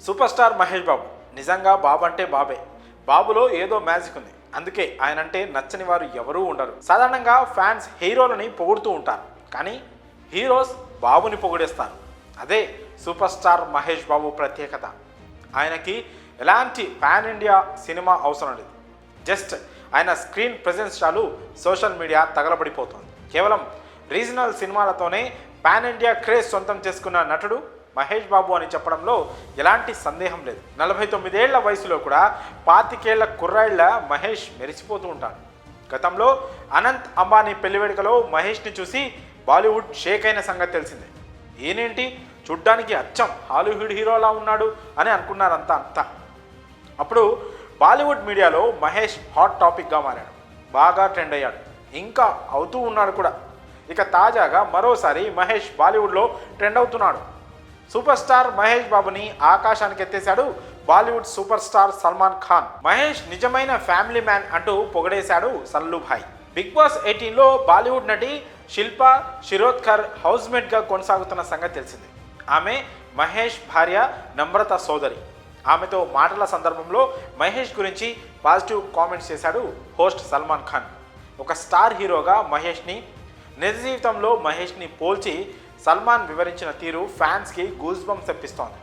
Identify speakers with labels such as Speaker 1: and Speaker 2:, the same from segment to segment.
Speaker 1: Super star Mahesh Babu నిజంగా బాబు అంటే బాబే. బాబులో ఏదో మ్యాజిక్ ఉంది. అందుకే ఆయన అంటే నచ్చని వారు ఎవరూ ఉండరు. సాధారణంగా ఫ్యాన్స్ హీరోలని పొగుడుతూ ఉంటారు, కానీ హీరోస్ బాబుని పొగిడేస్తారు. అదే సూపర్ స్టార్ మహేష్ బాబు ప్రత్యేకత. ఆయనకి ఎలాంటి పాన్ ఇండియా సినిమా అవసరం లేదు. జస్ట్ ఆయన స్క్రీన్ ప్రెజెన్స్ చాలు సోషల్ మీడియా తగలబడిపోతుంది. కేవలం రీజనల్ సినిమాలతోనే పాన్ ఇండియా క్రేజ్ సొంతం చేసుకున్న నటుడు మహేష్ బాబు అని చెప్పడంలో ఎలాంటి సందేహం లేదు. 49 ఏళ్ల వయసులో కూడా 25 ఏళ్ల కుర్రాళ్ల మహేష్ మెరిసిపోతూ ఉంటాడు. గతంలో అనంత్ అంబానీ పెళ్లి వేడుకలో మహేష్ని చూసి బాలీవుడ్ షేక్ అయిన సంగతి తెలిసిందే. ఈయనేంటి చూడ్డానికి అచ్చం హాలీవుడ్ హీరోలా ఉన్నాడు అని అనుకున్నారంతా. అప్పుడు బాలీవుడ్ మీడియాలో మహేష్ హాట్ టాపిక్గా మారాడు, బాగా ట్రెండ్ అయ్యాడు, ఇంకా అవుతూ ఉన్నాడు కూడా. ఇక తాజాగా మరోసారి మహేష్ బాలీవుడ్లో ట్రెండ్ అవుతున్నాడు. సూపర్ స్టార్ మహేష్ బాబుని ఆకాశానికి ఎత్తేశాడు బాలీవుడ్ సూపర్ స్టార్ సల్మాన్ ఖాన్. మహేష్ నిజమైన ఫ్యామిలీ మ్యాన్ అంటూ పొగడేశాడు సల్లుభాయ్. బిగ్ బాస్ 18లో బాలీవుడ్ నటి శిల్పా శిరోద్కర్ హౌస్మేట్గా కొనసాగుతున్న సంగతి తెలిసింది. ఆమె మహేష్ భార్య నమ్రత సోదరి. ఆమెతో మాటల సందర్భంలో మహేష్ గురించి పాజిటివ్ కామెంట్స్ చేశాడు హోస్ట్ సల్మాన్ ఖాన్. ఒక స్టార్ హీరోగా మహేష్ని, నిజ జీవితంలో మహేష్ని పోల్చి సల్మాన్ వివరించిన తీరు ఫ్యాన్స్కి గూస్ బంప్స్ తెప్పిస్తోంది.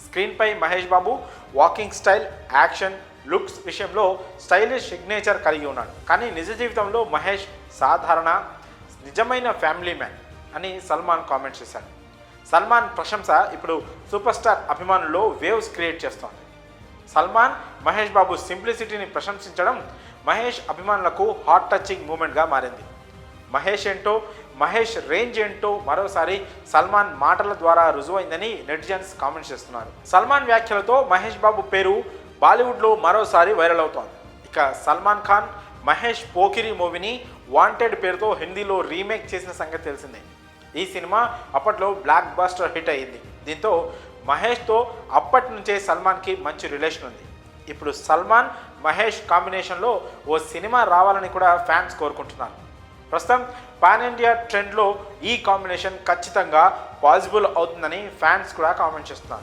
Speaker 1: స్క్రీన్పై Mahesh Babu walking style, action, looks విషయంలో స్టైలిష్ సిగ్నేచర్ కలిగి ఉన్నాడు. కానీ నిజ జీవితంలో మహేష్ సాధారణ, నిజమైన ఫ్యామిలీ మ్యాన్ అని సల్మాన్ కామెంట్ చేశాడు. సల్మాన్ ప్రశంస ఇప్పుడు సూపర్ స్టార్ అభిమానుల్లో వేవ్స్ క్రియేట్ చేస్తోంది. సల్మాన్ మహేష్ బాబు సింప్లిసిటీని ప్రశంసించడం మహేష్ అభిమానులకు హార్ట్ టచింగ్ మూమెంట్గా మారింది. మహేష్ ఏంటో, మహేష్ రేంజ్ ఏంటో మరోసారి సల్మాన్ మాటల ద్వారా రుజువైందని నెటిజన్స్ కామెంట్స్ చేస్తున్నారు. సల్మాన్ వ్యాఖ్యలతో మహేష్ బాబు పేరు బాలీవుడ్లో మరోసారి వైరల్ అవుతోంది. ఇక సల్మాన్ ఖాన్ మహేష్ పోకిరి మూవీని వాంటెడ్ పేరుతో హిందీలో రీమేక్ చేసిన సంగతి తెలిసిందే. ఈ సినిమా అప్పట్లో బ్లాక్ బాస్టర్ హిట్ అయ్యింది. దీంతో మహేష్తో అప్పటి నుంచే సల్మాన్కి మంచి రిలేషన్ ఉంది. ఇప్పుడు సల్మాన్ మహేష్ కాంబినేషన్లో ఓ సినిమా రావాలని కూడా ఫ్యాన్స్ కోరుకుంటున్నారు. ప్రస్తుతం పాన్ ఇండియా ట్రెండ్లో ఈ కాంబినేషన్ ఖచ్చితంగా పాసిబుల్ అవుతుందని ఫ్యాన్స్ కూడా కామెంట్ చేస్తున్నారు.